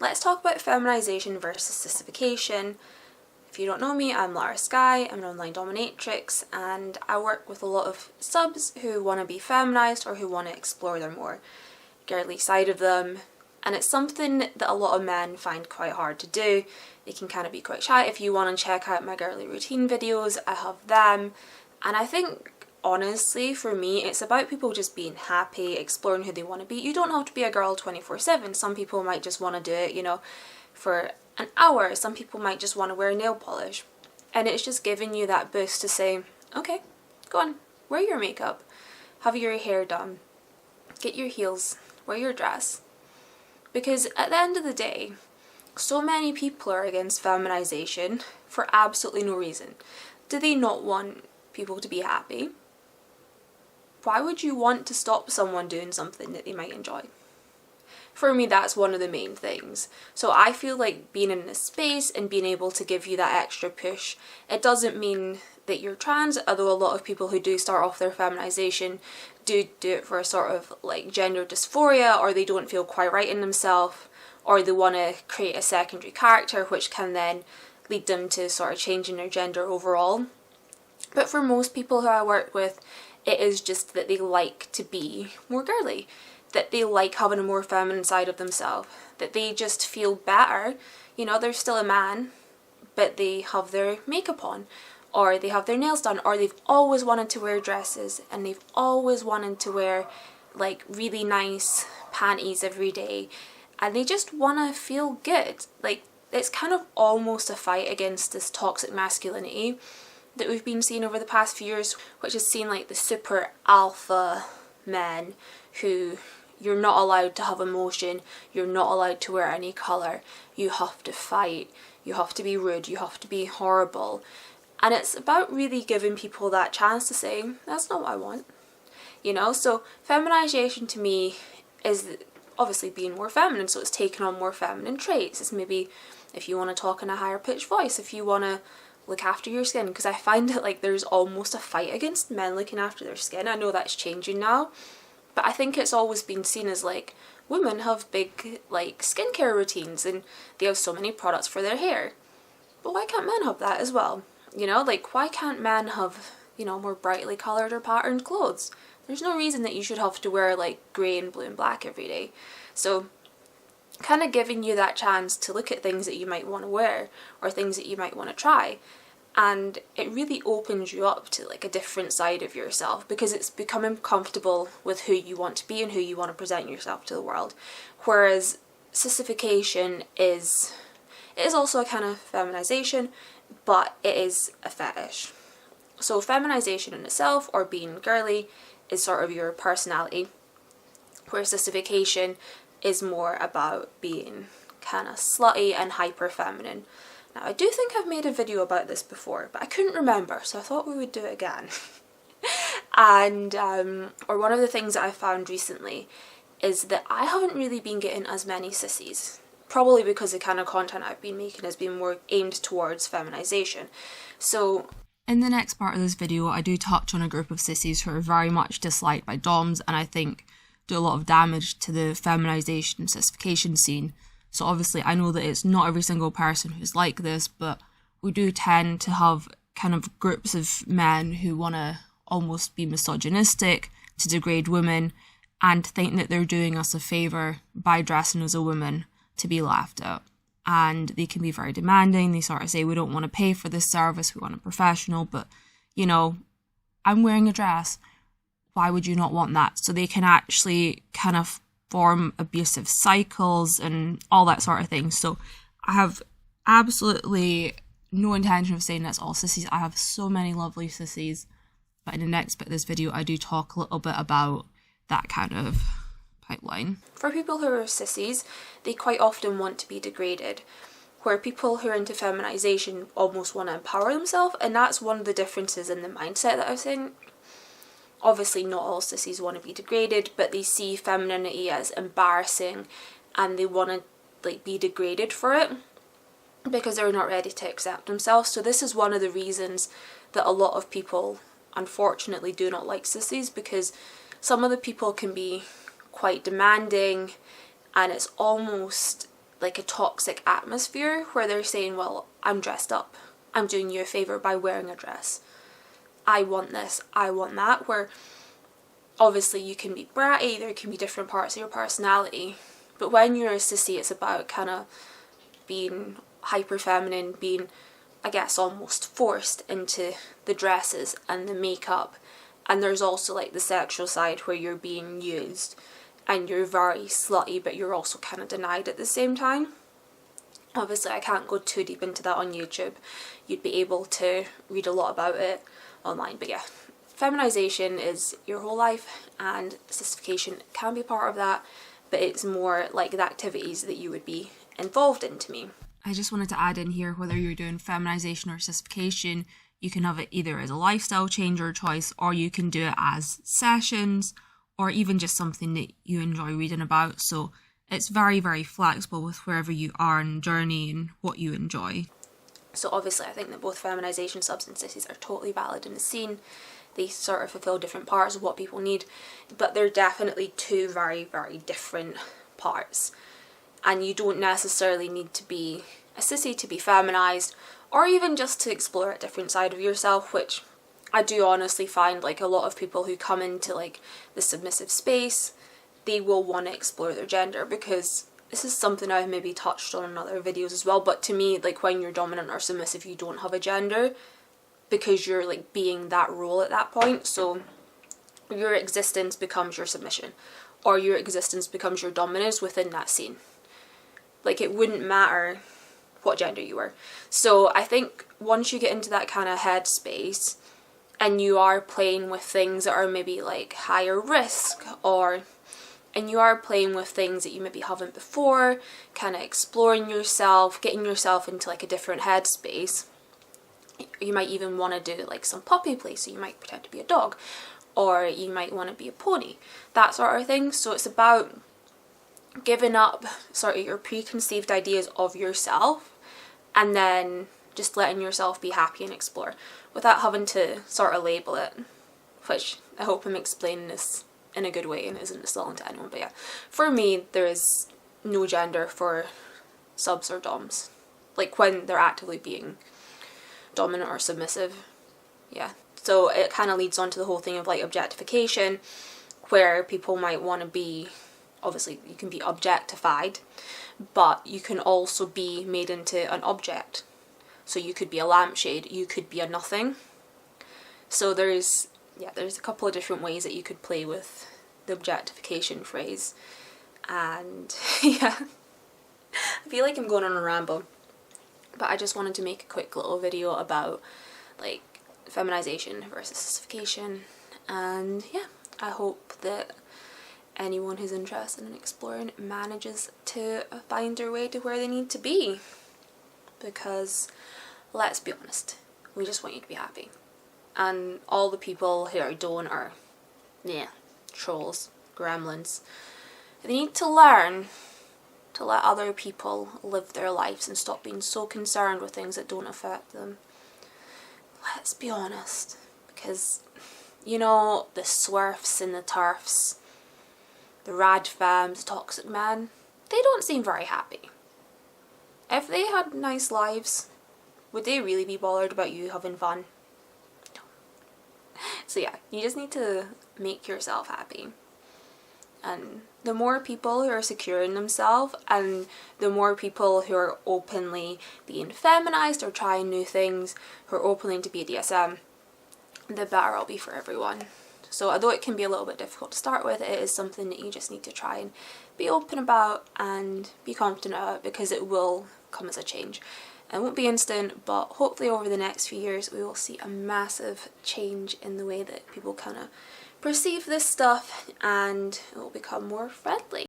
let's talk about feminisation versus sissification. If you don't know me, I'm Lara Skye, I'm an online dominatrix, and I work with a lot of subs who want to be feminised or who want to explore their more girly side of them. And it's something that a lot of men find quite hard to do. They can kind of be quite shy. If you want to check out my girly routine videos, I have them. And I think, honestly, for me, it's about people just being happy, exploring who they want to be. You don't have to be a girl 24/7. Some people might just want to do it, for an hour. Some people might just want to wear nail polish. And it's just giving you that boost to say, okay, go on, wear your makeup, have your hair done, get your heels, wear your dress. Because at the end of the day, so many people are against feminisation for absolutely no reason. Do they not want people to be happy? Why would you want to stop someone doing something that they might enjoy? For me, that's one of the main things. So I feel like being in this space and being able to give you that extra push, it doesn't mean that you're trans, although a lot of people who do start off their feminisation do it for a sort of like gender dysphoria, or they don't feel quite right in themselves, or they want to create a secondary character which can then lead them to sort of changing their gender overall. But for most people who I work with, it is just that they like to be more girly, that they like having a more feminine side of themselves, that they just feel better. They're still a man, but they have their makeup on, or they have their nails done, or they've always wanted to wear dresses, and they've always wanted to wear like really nice panties every day, and they just want to feel good. Like, it's kind of almost a fight against this toxic masculinity that we've been seeing over the past few years, which has seen like the super alpha men who you're not allowed to have emotion, you're not allowed to wear any colour, you have to fight, you have to be rude, you have to be horrible. And it's about really giving people that chance to say, that's not what I want. So feminisation to me is obviously being more feminine, so it's taking on more feminine traits. It's maybe if you want to talk in a higher pitched voice, if you want to look after your skin, because I find it like there's almost a fight against men looking after their skin. I know that's changing now, but I think it's always been seen as like women have big like skincare routines and they have so many products for their hair. But why can't men have that as well? Like, why can't men have, more brightly coloured or patterned clothes? There's no reason that you should have to wear like grey and blue and black every day. So kind of giving you that chance to look at things that you might want to wear or things that you might want to try. And it really opens you up to like a different side of yourself, because it's becoming comfortable with who you want to be and who you want to present yourself to the world. Whereas sissification is also a kind of feminisation, but it is a fetish. So feminisation in itself, or being girly, is sort of your personality, whereas sissification is more about being kind of slutty and hyper feminine. Now, I do think I've made a video about this before, but I couldn't remember, so I thought we would do it again. And or one of the things that I found recently is that I haven't really been getting as many sissies, probably because the kind of content I've been making has been more aimed towards feminisation. So in the next part of this video, I do touch on a group of sissies who are very much disliked by doms, and I think do a lot of damage to the feminisation sissification scene. So obviously I know that it's not every single person who's like this, but we do tend to have kind of groups of men who want to almost be misogynistic, to degrade women, and think that they're doing us a favour by dressing as a woman to be laughed at. And they can be very demanding. They sort of say, we don't want to pay for this service, we want a professional, but I'm wearing a dress, why would you not want that? So they can actually kind of form abusive cycles and all that sort of thing. So I have absolutely no intention of saying that's all sissies. I have so many lovely sissies, but in the next bit of this video I do talk a little bit about that kind of pipeline. For people who are sissies, they quite often want to be degraded, where people who are into feminisation almost want to empower themselves, and that's one of the differences in the mindset that I've seen. Obviously not all sissies want to be degraded, but they see femininity as embarrassing and they want to be degraded for it because they're not ready to accept themselves. So this is one of the reasons that a lot of people unfortunately do not like sissies, because some of the people can be quite demanding and it's almost like a toxic atmosphere where they're saying, well, I'm dressed up, I'm doing you a favour by wearing a dress, I want this, I want that, where obviously you can be bratty, there can be different parts of your personality, but when you're a sissy, it's about kind of being hyper feminine, being, I guess, almost forced into the dresses and the makeup. And there's also like the sexual side where you're being used and you're very slutty, but you're also kind of denied at the same time. Obviously I can't go too deep into that on YouTube. You'd be able to read a lot about it online, but yeah, feminization is your whole life and sissification can be part of that, but it's more like the activities that you would be involved in to me. I just wanted to add in here, whether you're doing feminization or sissification, you can have it either as a lifestyle change or choice, or you can do it as sessions, or even just something that you enjoy reading about. So it's very, very flexible with wherever you are in the journey and what you enjoy. So obviously I think that both feminization subs and sissies are totally valid in the scene. They sort of fulfill different parts of what people need, but they're definitely two very, very different parts. And you don't necessarily need to be a sissy to be feminized, or even just to explore a different side of yourself, which I do honestly find like a lot of people who come into like the submissive space, they will want to explore their gender, because this is something I've maybe touched on in other videos as well, but to me, like when you're dominant or submissive, you don't have a gender because you're like being that role at that point. So your existence becomes your submission, or your existence becomes your dominance within that scene. Like it wouldn't matter what gender you were. So I think once you get into that kind of headspace and you are playing with things that are maybe like higher risk, and you are playing with things that you maybe haven't before, kind of exploring yourself, getting yourself into like a different headspace. You might even want to do like some puppy play, so you might pretend to be a dog, or you might want to be a pony, that sort of thing. So it's about giving up sort of your preconceived ideas of yourself and then just letting yourself be happy and explore without having to sort of label it, which I hope I'm explaining this in a good way and isn't insulting to anyone. But yeah, for me there is no gender for subs or doms, like when they're actively being dominant or submissive. Yeah, so it kind of leads on to the whole thing of like objectification, where people might want to be, obviously you can be objectified, but you can also be made into an object. So you could be a lampshade, you could be a nothing. So there's a couple of different ways that you could play with the objectification phrase. And yeah, I feel like I'm going on a ramble, but I just wanted to make a quick little video about like feminization versus sissification. And yeah, I hope that anyone who's interested in exploring manages to find their way to where they need to be, because let's be honest, we just want you to be happy, and all the people who don't are trolls, gremlins. They need to learn to let other people live their lives and stop being so concerned with things that don't affect them. Let's be honest, because you know, the swerfs and the turfs, the rad femmes, toxic men, they don't seem very happy. If they had nice lives, would they really be bothered about you having fun? No. So yeah, you just need to make yourself happy. And the more people who are secure in themselves, and the more people who are openly being feminized or trying new things, who are openly into BDSM, the better it'll be for everyone. So although it can be a little bit difficult to start with, it is something that you just need to try and be open about and be confident about, because it will come as a change. It won't be instant, but hopefully over the next few years we will see a massive change in the way that people kind of perceive this stuff, and it will become more friendly.